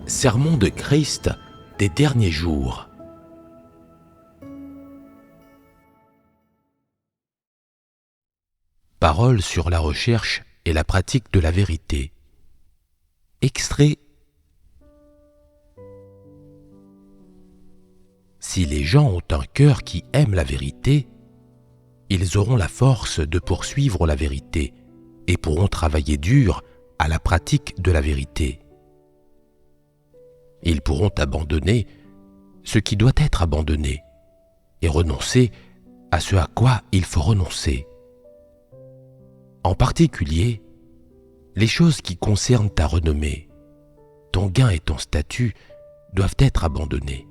Sermon de Christ des derniers jours. Paroles sur la recherche et la pratique de la vérité. Extrait. Si les gens ont un cœur qui aime la vérité, ils auront la force de poursuivre la vérité et pourront travailler dur à la pratique de la vérité. Ils pourront abandonner ce qui doit être abandonné et renoncer à ce à quoi il faut renoncer. En particulier, les choses qui concernent ta renommée, ton gain et ton statut doivent être abandonnées.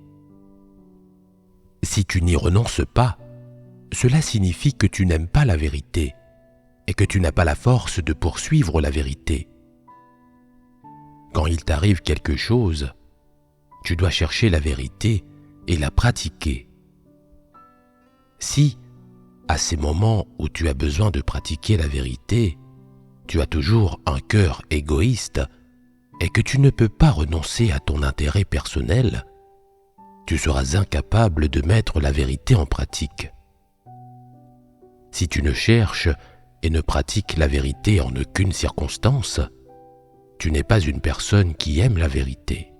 Si tu n'y renonces pas, cela signifie que tu n'aimes pas la vérité et que tu n'as pas la force de poursuivre la vérité. Quand il t'arrive quelque chose, tu dois chercher la vérité et la pratiquer. Si, à ces moments où tu as besoin de pratiquer la vérité, tu as toujours un cœur égoïste et que tu ne peux pas renoncer à ton intérêt personnel, tu seras incapable de mettre la vérité en pratique. Si tu ne cherches et ne pratiques la vérité en aucune circonstance, tu n'es pas une personne qui aime la vérité.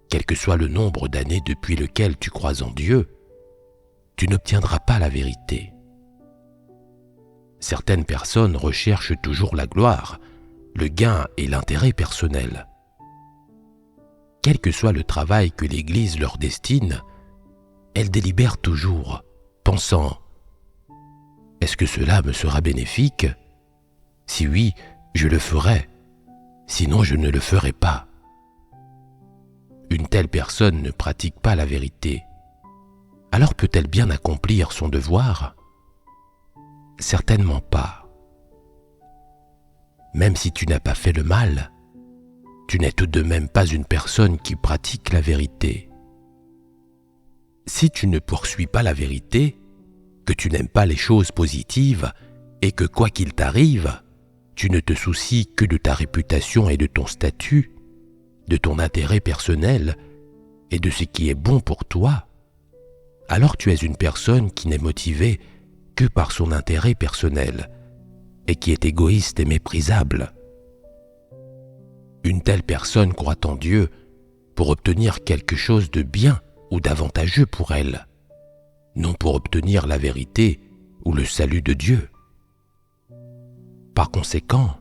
Quel que soit le nombre d'années depuis lequel tu crois en Dieu, tu n'obtiendras pas la vérité. Certaines personnes recherchent toujours la gloire, le gain et l'intérêt personnel. Quel que soit le travail que l'Église leur destine, elles délibèrent toujours, pensant « Est-ce que cela me sera bénéfique ? Si oui, je le ferai, sinon je ne le ferai pas. » Une telle personne ne pratique pas la vérité. Alors peut-elle bien accomplir son devoir ? Certainement pas. Même si tu n'as pas fait le mal, tu n'es tout de même pas une personne qui pratique la vérité. Si tu ne poursuis pas la vérité, que tu n'aimes pas les choses positives et que quoi qu'il t'arrive, tu ne te soucies que de ta réputation et de ton statut, de ton intérêt personnel et de ce qui est bon pour toi, alors tu es une personne qui n'est motivée que par son intérêt personnel et qui est égoïste et méprisable. Une telle personne croit en Dieu pour obtenir quelque chose de bien ou d'avantageux pour elle, non pour obtenir la vérité ou le salut de Dieu. Par conséquent,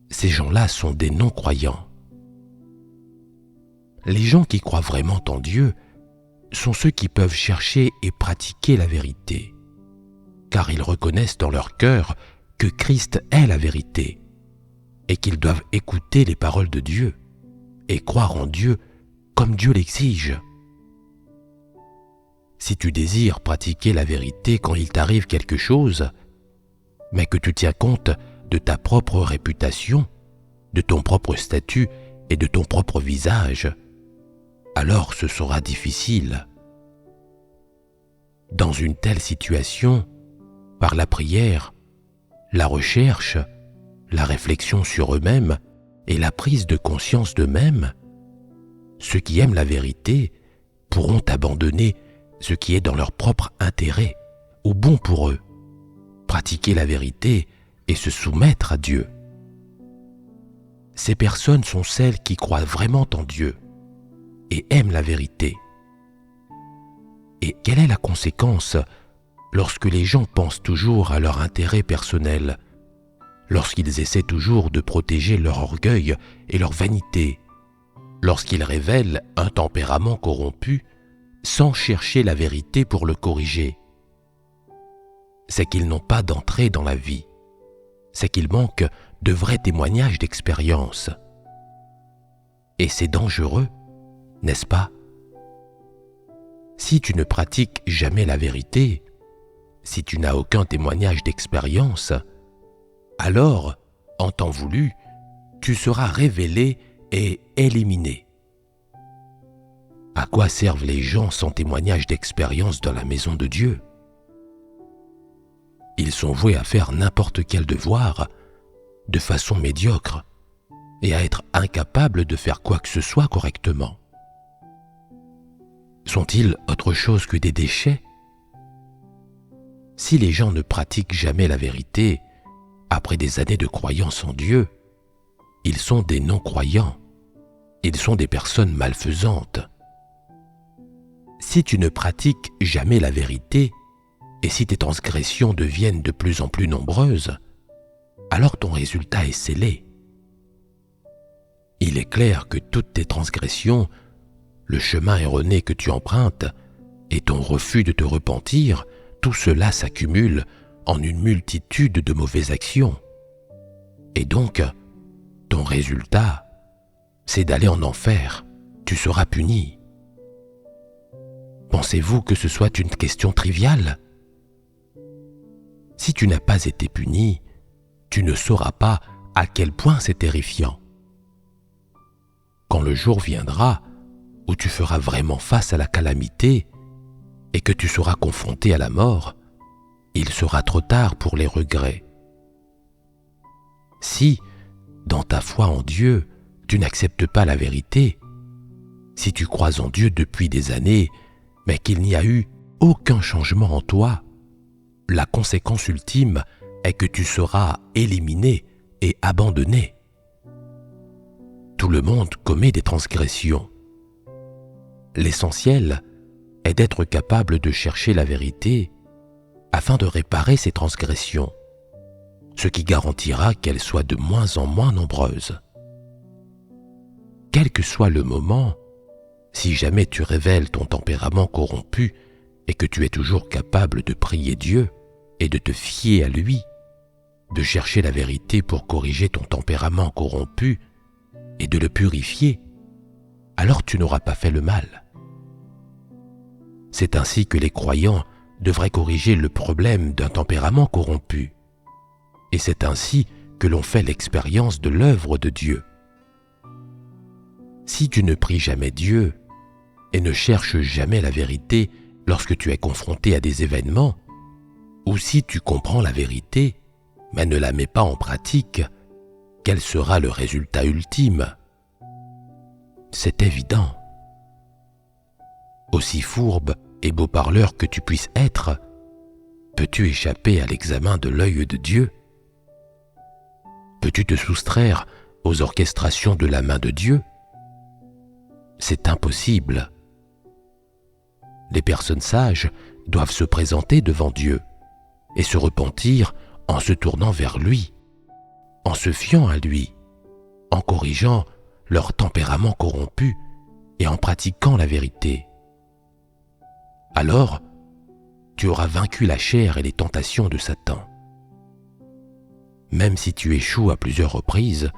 ces gens-là sont des non-croyants. Les gens qui croient vraiment en Dieu sont ceux qui peuvent chercher et pratiquer la vérité, car ils reconnaissent dans leur cœur que Christ est la vérité et qu'ils doivent écouter les paroles de Dieu et croire en Dieu comme Dieu l'exige. Si tu désires pratiquer la vérité quand il t'arrive quelque chose, mais que tu tiens compte de ta propre réputation, de ton propre statut et de ton propre visage, alors ce sera difficile. Dans une telle situation, par la prière, la recherche, la réflexion sur eux-mêmes et la prise de conscience d'eux-mêmes, ceux qui aiment la vérité pourront abandonner ce qui est dans leur propre intérêt ou bon pour eux, pratiquer la vérité et se soumettre à Dieu. Ces personnes sont celles qui croient vraiment en Dieu et aiment la vérité. Et quelle est la conséquence lorsque les gens pensent toujours à leur intérêt personnel, lorsqu'ils essaient toujours de protéger leur orgueil et leur vanité, lorsqu'ils révèlent un tempérament corrompu sans chercher la vérité pour le corriger? C'est qu'ils n'ont pas d'entrée dans la vie, c'est qu'ils manquent de vrais témoignages d'expérience. Et c'est dangereux, n'est-ce pas? Si tu ne pratiques jamais la vérité, si tu n'as aucun témoignage d'expérience, alors, en temps voulu, tu seras révélé et éliminé. À quoi servent les gens sans témoignage d'expérience dans la maison de Dieu? Ils sont voués à faire n'importe quel devoir de façon médiocre et à être incapables de faire quoi que ce soit correctement? Sont-ils autre chose que des déchets? Si les gens ne pratiquent jamais la vérité, après des années de croyance en Dieu, ils sont des non-croyants. Ils sont des personnes malfaisantes. Si tu ne pratiques jamais la vérité, et si tes transgressions deviennent de plus en plus nombreuses, alors ton résultat est scellé. Il est clair que toutes tes transgressions, le chemin erroné que tu empruntes et ton refus de te repentir, tout cela s'accumule en une multitude de mauvaises actions. Et donc, ton résultat, c'est d'aller en enfer. Tu seras puni. Pensez-vous que ce soit une question triviale? Si tu n'as pas été puni, tu ne sauras pas à quel point c'est terrifiant. Quand le jour viendra où tu feras vraiment face à la calamité et que tu seras confronté à la mort, il sera trop tard pour les regrets. Si, dans ta foi en Dieu, tu n'acceptes pas la vérité, si tu crois en Dieu depuis des années, mais qu'il n'y a eu aucun changement en toi, la conséquence ultime est que tu seras éliminé et abandonné. Tout le monde commet des transgressions. L'essentiel est d'être capable de chercher la vérité afin de réparer ces transgressions, ce qui garantira qu'elles soient de moins en moins nombreuses. Quel que soit le moment, si jamais tu révèles ton tempérament corrompu et que tu es toujours capable de prier Dieu et de te fier à lui, de chercher la vérité pour corriger ton tempérament corrompu et de le purifier, alors tu n'auras pas fait le mal. C'est ainsi que les croyants devraient corriger le problème d'un tempérament corrompu. Et c'est ainsi que l'on fait l'expérience de l'œuvre de Dieu. Si tu ne pries jamais Dieu et ne cherches jamais la vérité lorsque tu es confronté à des événements, ou si tu comprends la vérité mais ne la mets pas en pratique, quel sera le résultat ultime? C'est évident. Aussi fourbe et beau parleur que tu puisses être, peux-tu échapper à l'examen de l'œil de Dieu? Peux-tu te soustraire aux orchestrations de la main de Dieu? C'est impossible. Les personnes sages doivent se présenter devant Dieu et se repentir en se tournant vers lui, en se fiant à lui, en corrigeant leur tempérament corrompu et en pratiquant la vérité. Alors, tu auras vaincu la chair et les tentations de Satan. Même si tu échoues à plusieurs reprises,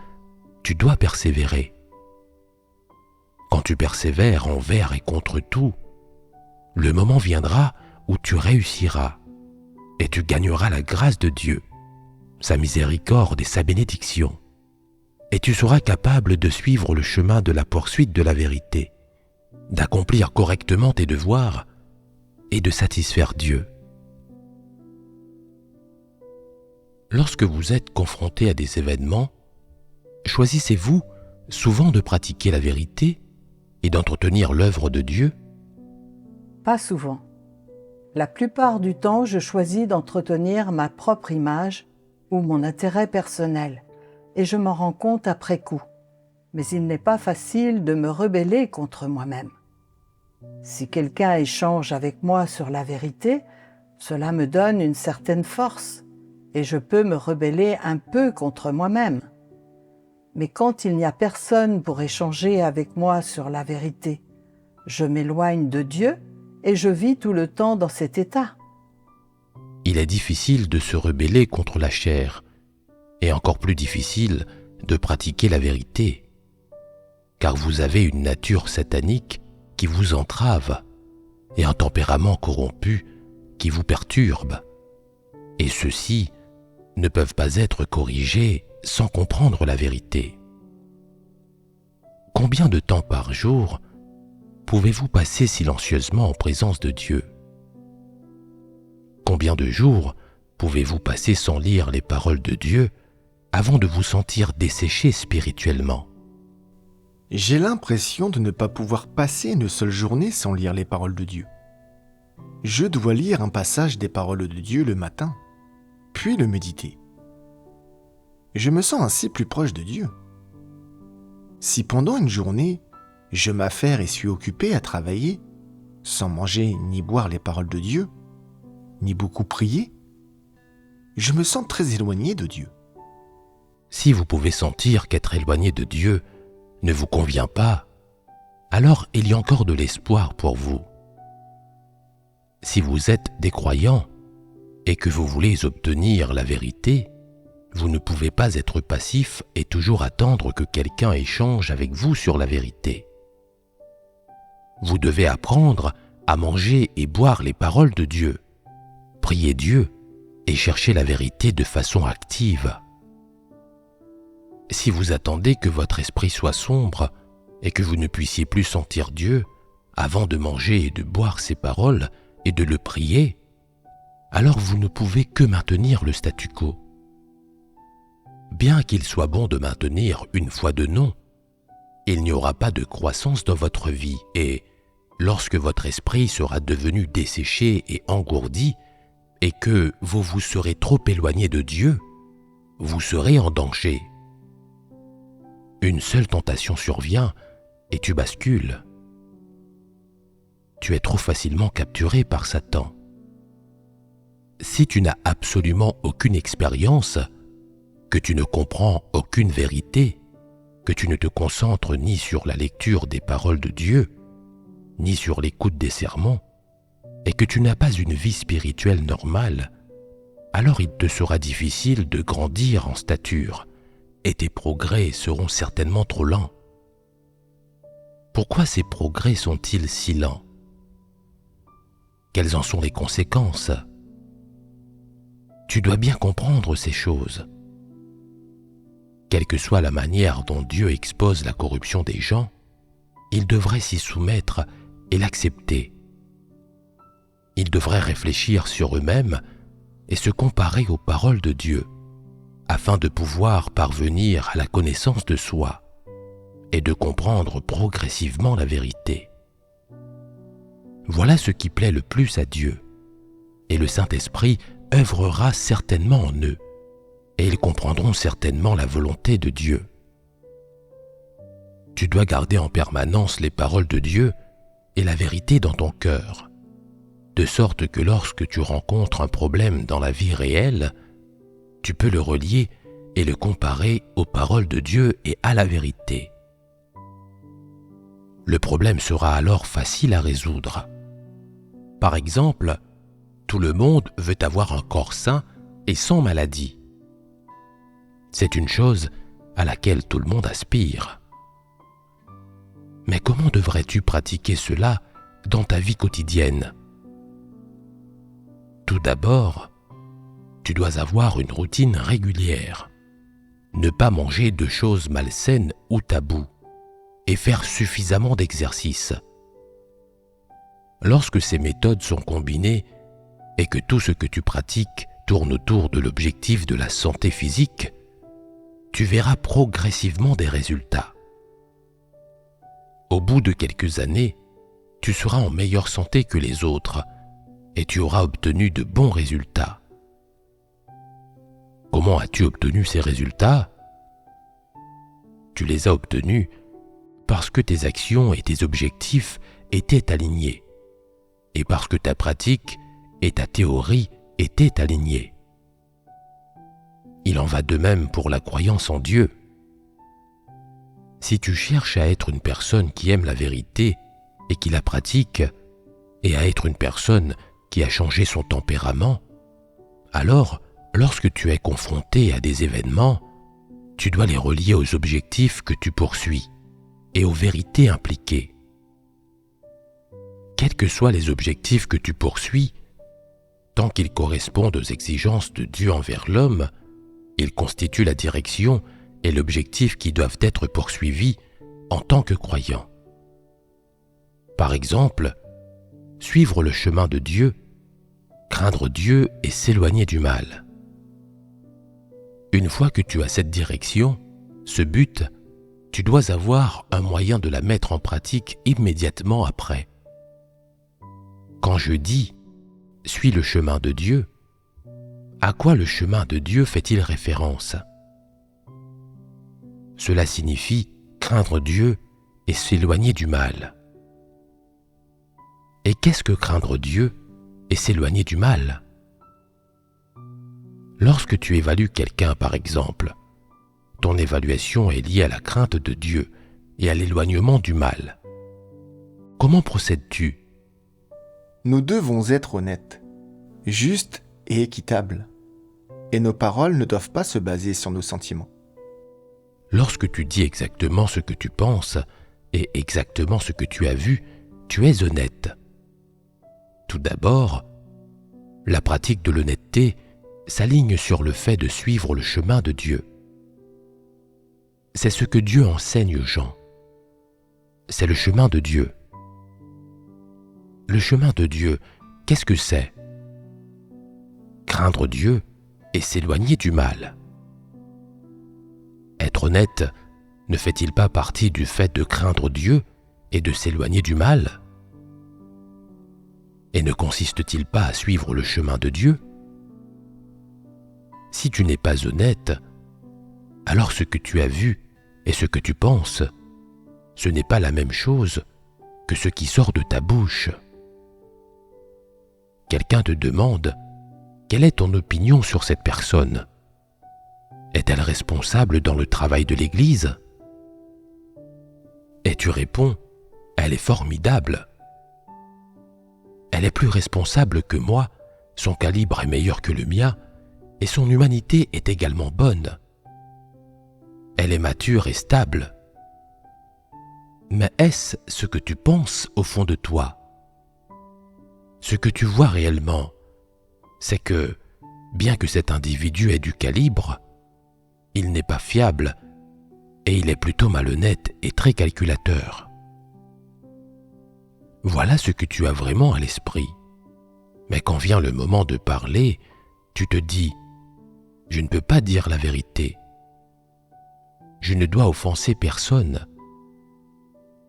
tu dois persévérer. Quand tu persévères envers et contre tout, le moment viendra où tu réussiras et tu gagneras la grâce de Dieu, sa miséricorde et sa bénédiction. Et tu seras capable de suivre le chemin de la poursuite de la vérité, d'accomplir correctement tes devoirs et de satisfaire Dieu. Lorsque vous êtes confronté à des événements, choisissez-vous souvent de pratiquer la vérité et d'entretenir l'œuvre de Dieu? Pas souvent. La plupart du temps, je choisis d'entretenir ma propre image ou mon intérêt personnel, et je m'en rends compte après coup. Mais il n'est pas facile de me rebeller contre moi-même. Si quelqu'un échange avec moi sur la vérité, cela me donne une certaine force, et je peux me rebeller un peu contre moi-même. Mais quand il n'y a personne pour échanger avec moi sur la vérité, je m'éloigne de Dieu et je vis tout le temps dans cet état. Il est difficile de se rebeller contre la chair, et encore plus difficile de pratiquer la vérité, car vous avez une nature satanique qui vous entrave et un tempérament corrompu qui vous perturbe, et ceux-ci ne peuvent pas être corrigés sans comprendre la vérité. Combien de temps par jour pouvez-vous passer silencieusement en présence de Dieu? Combien de jours pouvez-vous passer sans lire les paroles de Dieu avant de vous sentir desséché spirituellement. J'ai l'impression de ne pas pouvoir passer une seule journée sans lire les paroles de Dieu. Je dois lire un passage des paroles de Dieu le matin, puis le méditer. Je me sens ainsi plus proche de Dieu. Si pendant une journée, je m'affaire et suis occupé à travailler, sans manger ni boire les paroles de Dieu, ni beaucoup prier, je me sens très éloigné de Dieu. Si vous pouvez sentir qu'être éloigné de Dieu ne vous convient pas, alors il y a encore de l'espoir pour vous. Si vous êtes des croyants et que vous voulez obtenir la vérité, vous ne pouvez pas être passif et toujours attendre que quelqu'un échange avec vous sur la vérité. Vous devez apprendre à manger et boire les paroles de Dieu, prier Dieu et chercher la vérité de façon active. Si vous attendez que votre esprit soit sombre et que vous ne puissiez plus sentir Dieu avant de manger et de boire ses paroles et de le prier, alors vous ne pouvez que maintenir le statu quo. Bien qu'il soit bon de maintenir une foi de non, il n'y aura pas de croissance dans votre vie et, lorsque votre esprit sera devenu desséché et engourdi et que vous vous serez trop éloigné de Dieu, vous serez en danger. Une seule tentation survient et tu bascules. Tu es trop facilement capturé par Satan. Si tu n'as absolument aucune expérience, que tu ne comprends aucune vérité, que tu ne te concentres ni sur la lecture des paroles de Dieu, ni sur l'écoute des sermons, et que tu n'as pas une vie spirituelle normale, alors il te sera difficile de grandir en stature, et tes progrès seront certainement trop lents. Pourquoi ces progrès sont-ils si lents? Quelles en sont les conséquences? Tu dois bien comprendre ces choses. Quelle que soit la manière dont Dieu expose la corruption des gens, ils devraient s'y soumettre et l'accepter. Ils devraient réfléchir sur eux-mêmes et se comparer aux paroles de Dieu, afin de pouvoir parvenir à la connaissance de soi et de comprendre progressivement la vérité. Voilà ce qui plaît le plus à Dieu, et le Saint-Esprit œuvrera certainement en eux, et ils comprendront certainement la volonté de Dieu. Tu dois garder en permanence les paroles de Dieu et la vérité dans ton cœur, de sorte que lorsque tu rencontres un problème dans la vie réelle, tu peux le relier et le comparer aux paroles de Dieu et à la vérité. Le problème sera alors facile à résoudre. Par exemple, tout le monde veut avoir un corps sain et sans maladie. C'est une chose à laquelle tout le monde aspire. Mais comment devrais-tu pratiquer cela dans ta vie quotidienne? Tout d'abord, tu dois avoir une routine régulière, ne pas manger de choses malsaines ou tabous, et faire suffisamment d'exercices. Lorsque ces méthodes sont combinées et que tout ce que tu pratiques tourne autour de l'objectif de la santé physique, tu verras progressivement des résultats. Au bout de quelques années, tu seras en meilleure santé que les autres et tu auras obtenu de bons résultats. Comment as-tu obtenu ces résultats? Tu les as obtenus parce que tes actions et tes objectifs étaient alignés, et parce que ta pratique et ta théorie étaient alignées. Il en va de même pour la croyance en Dieu. Si tu cherches à être une personne qui aime la vérité et qui la pratique, et à être une personne qui a changé son tempérament, alors, lorsque tu es confronté à des événements, tu dois les relier aux objectifs que tu poursuis et aux vérités impliquées. Quels que soient les objectifs que tu poursuis, tant qu'ils correspondent aux exigences de Dieu envers l'homme, ils constituent la direction et l'objectif qui doivent être poursuivis en tant que croyant. Par exemple, suivre le chemin de Dieu, craindre Dieu et s'éloigner du mal. Une fois que tu as cette direction, ce but, tu dois avoir un moyen de la mettre en pratique immédiatement après. Quand je dis « suis le chemin de Dieu », à quoi le chemin de Dieu fait-il référence? Cela signifie craindre Dieu et s'éloigner du mal. Et qu'est-ce que craindre Dieu et s'éloigner du mal? Lorsque tu évalues quelqu'un, par exemple, ton évaluation est liée à la crainte de Dieu et à l'éloignement du mal. Comment procèdes-tu? Nous devons être honnêtes, justes et équitables. Et nos paroles ne doivent pas se baser sur nos sentiments. Lorsque tu dis exactement ce que tu penses et exactement ce que tu as vu, tu es honnête. Tout d'abord, la pratique de l'honnêteté s'aligne sur le fait de suivre le chemin de Dieu. C'est ce que Dieu enseigne aux gens. C'est le chemin de Dieu. Le chemin de Dieu, qu'est-ce que c'est? Craindre Dieu et s'éloigner du mal. Être honnête ne fait-il pas partie du fait de craindre Dieu et de s'éloigner du mal? Et ne consiste-t-il pas à suivre le chemin de Dieu? Si tu n'es pas honnête, alors ce que tu as vu et ce que tu penses, ce n'est pas la même chose que ce qui sort de ta bouche. Quelqu'un te demande « Quelle est ton opinion sur cette personne? Est-elle responsable dans le travail de l'Église ?» Et tu réponds « Elle est formidable. Elle est plus responsable que moi, son calibre est meilleur que le mien, et son humanité est également bonne. Elle est mature et stable. » Mais est-ce ce que tu penses au fond de toi? Ce que tu vois réellement, c'est que, bien que cet individu ait du calibre, il n'est pas fiable et il est plutôt malhonnête et très calculateur. Voilà ce que tu as vraiment à l'esprit. Mais quand vient le moment de parler, tu te dis « Je ne peux pas dire la vérité. Je ne dois offenser personne. »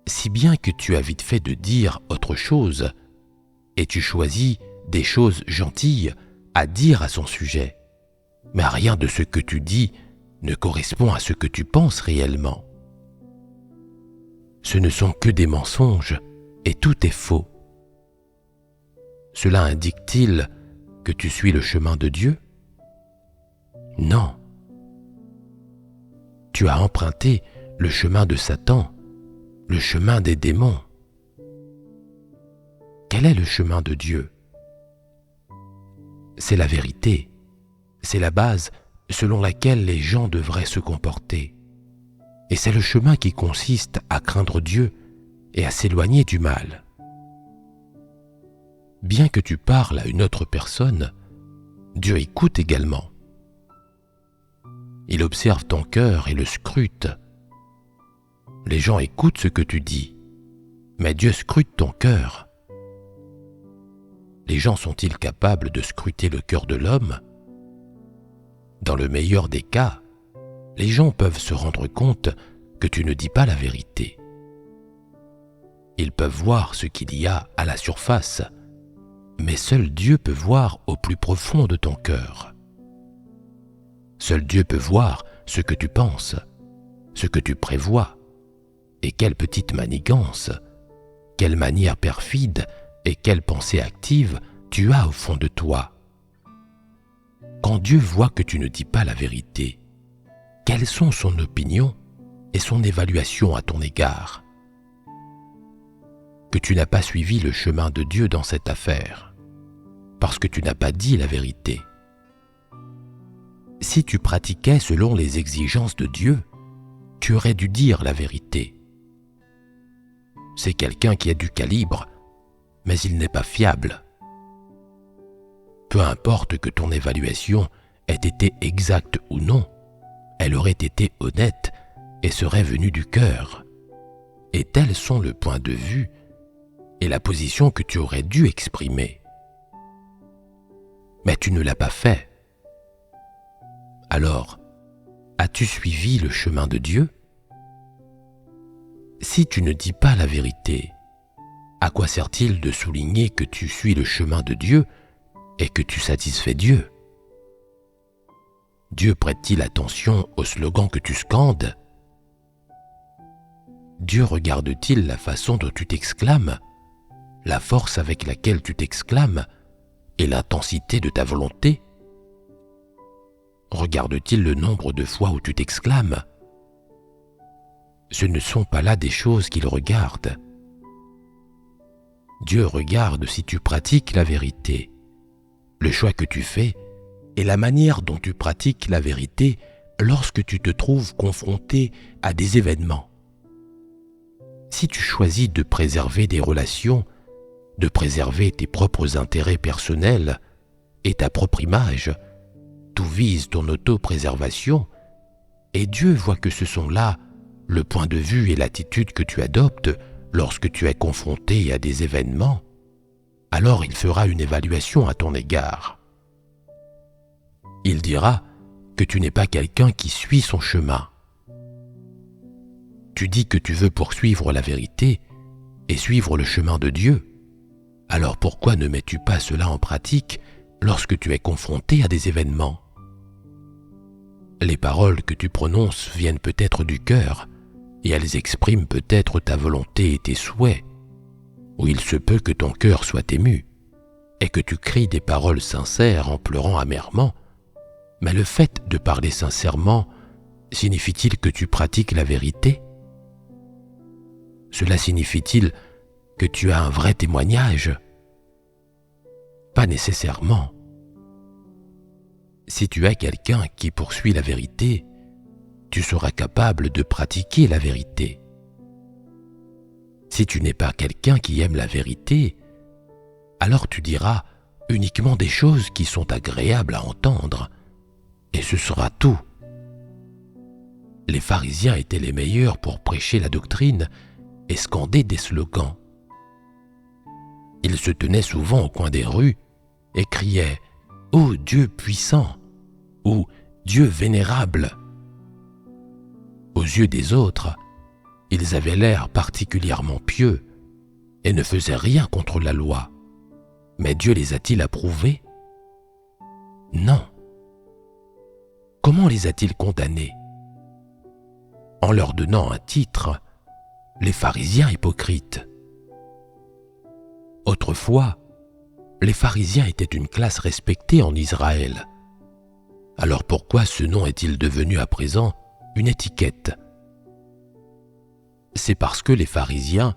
Si bien que tu as vite fait de dire autre chose et tu choisis des choses gentilles à dire à son sujet. Mais rien de ce que tu dis ne correspond à ce que tu penses réellement. Ce ne sont que des mensonges et tout est faux. Cela indique-t-il que tu suis le chemin de Dieu? Non. Tu as emprunté le chemin de Satan, le chemin des démons. Quel est le chemin de Dieu? C'est la vérité. C'est la base selon laquelle les gens devraient se comporter. Et c'est le chemin qui consiste à craindre Dieu et à s'éloigner du mal. Bien que tu parles à une autre personne, Dieu écoute également. Il observe ton cœur et le scrute. Les gens écoutent ce que tu dis, mais Dieu scrute ton cœur. Les gens sont-ils capables de scruter le cœur de l'homme? Dans le meilleur des cas, les gens peuvent se rendre compte que tu ne dis pas la vérité. Ils peuvent voir ce qu'il y a à la surface, mais seul Dieu peut voir au plus profond de ton cœur. Seul Dieu peut voir ce que tu penses, ce que tu prévois, et quelle petite manigance, quelle manière perfide et quelle pensée active tu as au fond de toi. Quand Dieu voit que tu ne dis pas la vérité, quelles sont son opinion et son évaluation à ton égard? Que tu n'as pas suivi le chemin de Dieu dans cette affaire, parce que tu n'as pas dit la vérité. Si tu pratiquais selon les exigences de Dieu, tu aurais dû dire la vérité. C'est quelqu'un qui a du calibre, mais il n'est pas fiable. Peu importe que ton évaluation ait été exacte ou non, elle aurait été honnête et serait venue du cœur. Et tels sont le point de vue et la position que tu aurais dû exprimer. Mais tu ne l'as pas fait. Alors, As-tu suivi le chemin de Dieu? Si tu ne dis pas la vérité, à quoi sert-il de souligner que tu suis le chemin de Dieu et que tu satisfais Dieu? Dieu prête-t-il attention au slogan que tu scandes? Dieu regarde-t-il la façon dont tu t'exclames, la force avec laquelle tu t'exclames et l'intensité de ta volonté? Regarde-t-il le nombre de fois où tu t'exclames? Ce ne sont pas là des choses qu'il regarde. Dieu regarde si tu pratiques la vérité, le choix que tu fais et la manière dont tu pratiques la vérité lorsque tu te trouves confronté à des événements. Si tu choisis de préserver des relations, de préserver tes propres intérêts personnels et ta propre image, tout vise ton auto-préservation, et Dieu voit que ce sont là le point de vue et l'attitude que tu adoptes lorsque tu es confronté à des événements, alors il fera une évaluation à ton égard. Il dira que tu n'es pas quelqu'un qui suit son chemin. Tu dis que tu veux poursuivre la vérité et suivre le chemin de Dieu. Alors pourquoi ne mets-tu pas cela en pratique lorsque tu es confronté à des événements? Les paroles que tu prononces viennent peut-être du cœur et elles expriment peut-être ta volonté et tes souhaits, ou il se peut que ton cœur soit ému et que tu cries des paroles sincères en pleurant amèrement, mais le fait de parler sincèrement signifie-t-il que tu pratiques la vérité? Cela signifie-t-il que tu as un vrai témoignage? Pas nécessairement. Si tu es quelqu'un qui poursuit la vérité, tu seras capable de pratiquer la vérité. Si tu n'es pas quelqu'un qui aime la vérité, alors tu diras uniquement des choses qui sont agréables à entendre, et ce sera tout. Les pharisiens étaient les meilleurs pour prêcher la doctrine et scander des slogans. Ils se tenaient souvent au coin des rues et criaient « Ô Dieu puissant !» ou « Dieu vénérable !» Aux yeux des autres, ils avaient l'air particulièrement pieux et ne faisaient rien contre la loi. Mais Dieu les a-t-il approuvés? Non. Comment les a-t-il condamnés? En leur donnant un titre, les pharisiens hypocrites. Autrefois, les pharisiens étaient une classe respectée en Israël. Alors pourquoi ce nom est-il devenu à présent une étiquette? C'est parce que les pharisiens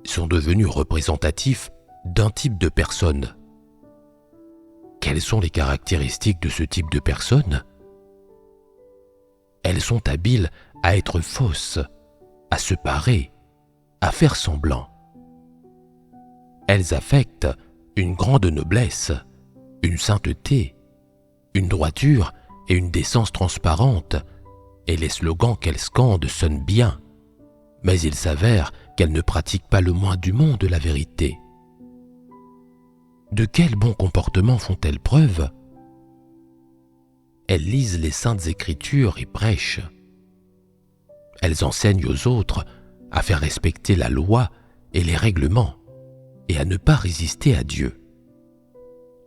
sont devenus représentatifs d'un type de personne. Quelles sont les caractéristiques de ce type de personne? Elles sont habiles à être fausses, à se parer, à faire semblant. Elles affectent une grande noblesse, une sainteté, une droiture et une décence transparente, et les slogans qu'elles scandent sonnent bien, mais il s'avère qu'elles ne pratiquent pas le moins du monde la vérité. De quel bon comportement font-elles preuve? Elles lisent les saintes écritures et prêchent. Elles enseignent aux autres à faire respecter la loi et les règlements et à ne pas résister à Dieu.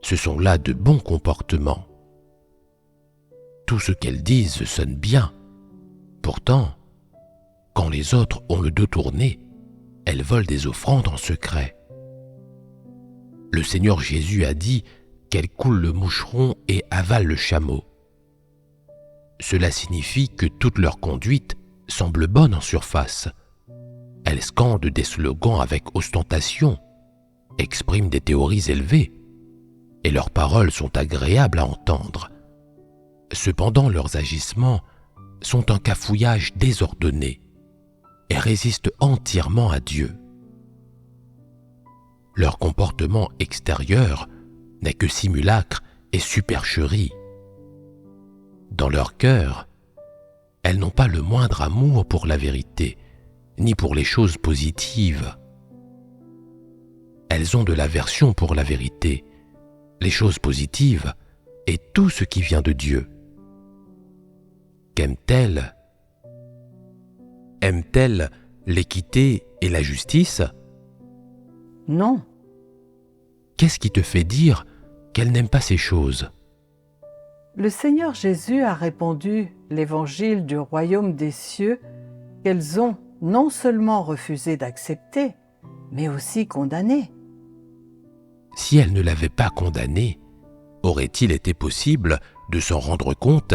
Ce sont là de bons comportements. Tout ce qu'elles disent sonne bien. Pourtant, quand les autres ont le dos tourné, elles volent des offrandes en secret. Le Seigneur Jésus a dit qu'elles coulent le moucheron et avalent le chameau. Cela signifie que toute leur conduite semble bonne en surface. Elles scandent des slogans avec ostentation, expriment des théories élevées, et leurs paroles sont agréables à entendre. Cependant, leurs agissements sont un cafouillage désordonné et résistent entièrement à Dieu. Leur comportement extérieur n'est que simulacre et supercherie. Dans leur cœur, elles n'ont pas le moindre amour pour la vérité, ni pour les choses positives. Elles ont de l'aversion pour la vérité, les choses positives et tout ce qui vient de Dieu. qu'aime-t-elle? Aime-t-elle l'équité et la justice? Non, Qu'est-ce qui te fait dire qu'elle n'aime pas ces choses? le Seigneur Jésus a répandu l'évangile du royaume des cieux qu'elles ont non seulement refusé d'accepter, mais aussi condamné. Si elle ne l'avait pas condamné, aurait-il été possible de s'en rendre compte?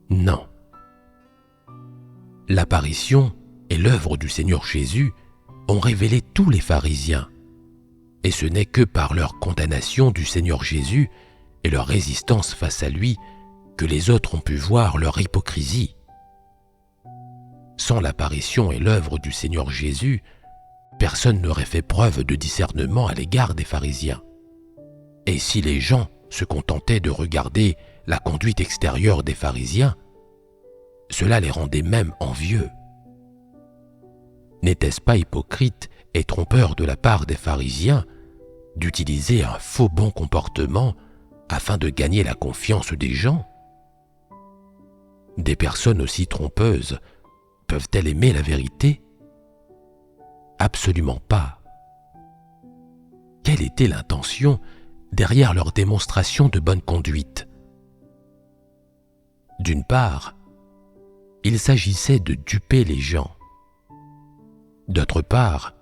Non. L'apparition et l'œuvre du Seigneur Jésus ont révélé tous les pharisiens, et ce n'est que par leur condamnation du Seigneur Jésus et leur résistance face à lui que les autres ont pu voir leur hypocrisie. Sans l'apparition et l'œuvre du Seigneur Jésus, personne n'aurait fait preuve de discernement à l'égard des pharisiens. Et si les gens se contentaient de regarder la conduite extérieure des pharisiens, cela les rendait même envieux. N'était-ce pas hypocrite et trompeur de la part des pharisiens d'utiliser un faux bon comportement afin de gagner la confiance des gens? Des personnes aussi trompeuses peuvent-elles aimer la vérité? Absolument pas. Quelle était l'intention derrière leur démonstration de bonne conduite? D'une part, il s'agissait de duper les gens. D'autre part,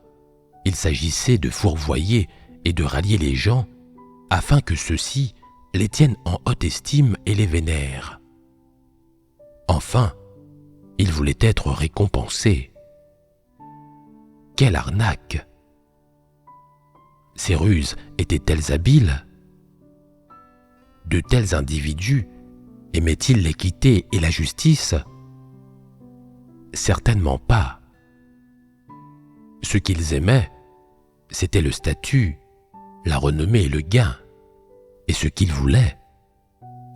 il s'agissait de fourvoyer et de rallier les gens afin que ceux-ci les tiennent en haute estime et les vénèrent. Enfin, ils voulaient être récompensés. Quelle arnaque! Ces ruses étaient-elles habiles? De tels individus aimaient-ils l'équité et la justice? Certainement pas. Ce qu'ils aimaient, c'était le statut, la renommée et le gain. Et ce qu'ils voulaient,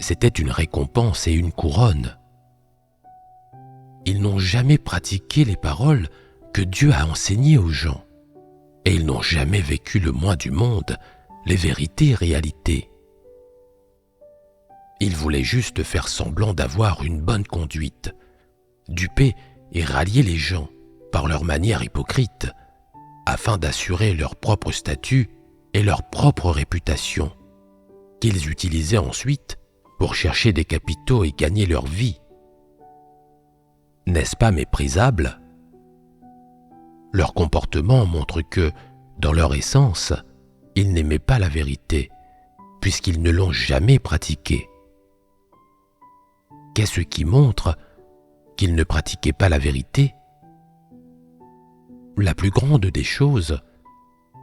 c'était une récompense et une couronne. Ils n'ont jamais pratiqué les paroles que Dieu a enseignées aux gens, et ils n'ont jamais vécu le moins du monde les vérités et réalités. Ils voulaient juste faire semblant d'avoir une bonne conduite, duper et rallier les gens par leur manière hypocrite, afin d'assurer leur propre statut et leur propre réputation, qu'ils utilisaient ensuite pour chercher des capitaux et gagner leur vie. N'est-ce pas méprisable? Leur comportement montre que, dans leur essence, ils n'aimaient pas la vérité, puisqu'ils ne l'ont jamais pratiquée. Qu'est-ce qui montre qu'ils ne pratiquaient pas la vérité? La plus grande des choses,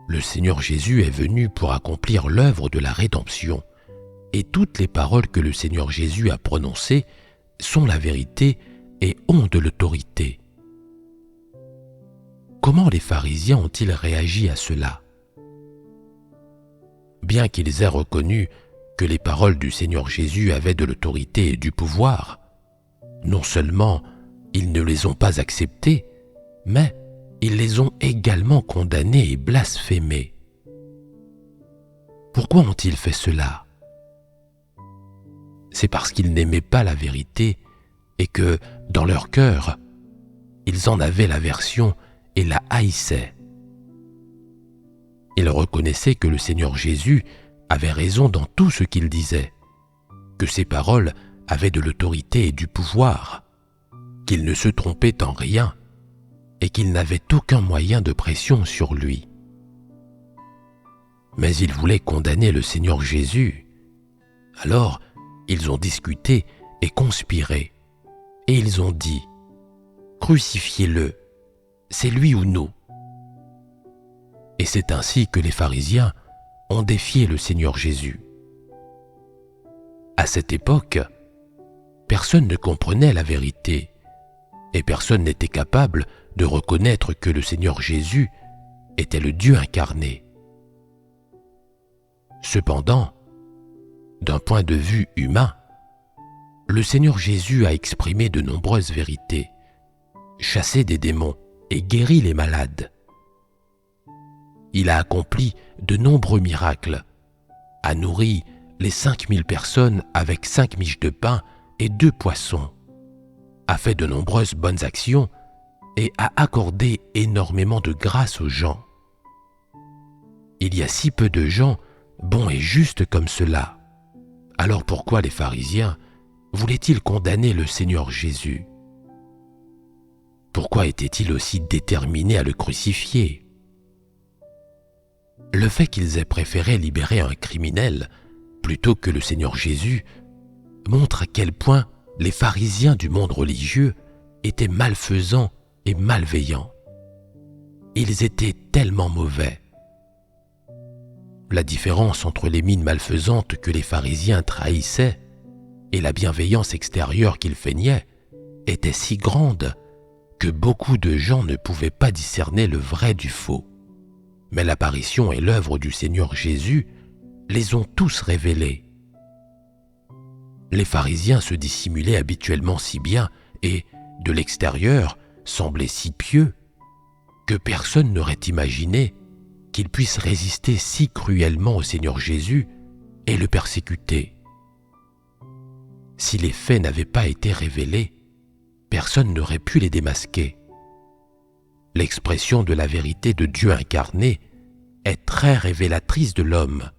le Seigneur Jésus est venu pour accomplir l'œuvre de la rédemption, et toutes les paroles que le Seigneur Jésus a prononcées sont la vérité et ont de l'autorité. Comment les pharisiens ont-ils réagi à cela? Bien qu'ils aient reconnu que les paroles du Seigneur Jésus avaient de l'autorité et du pouvoir, non seulement ils ne les ont pas acceptées, mais ils les ont également condamnées et blasphémées. Pourquoi ont-ils fait cela? C'est parce qu'ils n'aimaient pas la vérité et que, dans leur cœur, ils en avaient l'aversion et la haïssaient. Ils reconnaissaient que le Seigneur Jésus avait raison dans tout ce qu'il disait, que ses paroles avaient de l'autorité et du pouvoir, qu'il ne se trompait en rien et qu'il n'avait aucun moyen de pression sur lui. Mais ils voulaient condamner le Seigneur Jésus. Alors, ils ont discuté et conspiré, et ils ont dit « Crucifiez-le, c'est lui ou nous ». Et c'est ainsi que les pharisiens ont défié le Seigneur Jésus. À cette époque, personne ne comprenait la vérité, et personne n'était capable de reconnaître que le Seigneur Jésus était le Dieu incarné. Cependant, d'un point de vue humain, le Seigneur Jésus a exprimé de nombreuses vérités, chassé des démons et guéri les malades. Il a accompli de nombreux miracles, a nourri les 5000 personnes avec 5 miches de pain et 2 poissons, a fait de nombreuses bonnes actions et a accordé énormément de grâce aux gens. Il y a si peu de gens bons et justes comme cela. Alors pourquoi les pharisiens voulaient-ils condamner le Seigneur Jésus? Pourquoi étaient-ils aussi déterminés à le crucifier? Le fait qu'ils aient préféré libérer un criminel plutôt que le Seigneur Jésus montre à quel point les pharisiens du monde religieux étaient malfaisants et malveillants. Ils étaient tellement mauvais. La différence entre les mines malfaisantes que les pharisiens trahissaient et la bienveillance extérieure qu'ils feignaient était si grande que beaucoup de gens ne pouvaient pas discerner le vrai du faux. Mais l'apparition et l'œuvre du Seigneur Jésus les ont tous révélés. Les pharisiens se dissimulaient habituellement si bien et, de l'extérieur, semblaient si pieux que personne n'aurait imaginé qu'ils puissent résister si cruellement au Seigneur Jésus et le persécuter. Si les faits n'avaient pas été révélés, personne n'aurait pu les démasquer. L'expression de la vérité de Dieu incarné est très révélatrice de l'homme.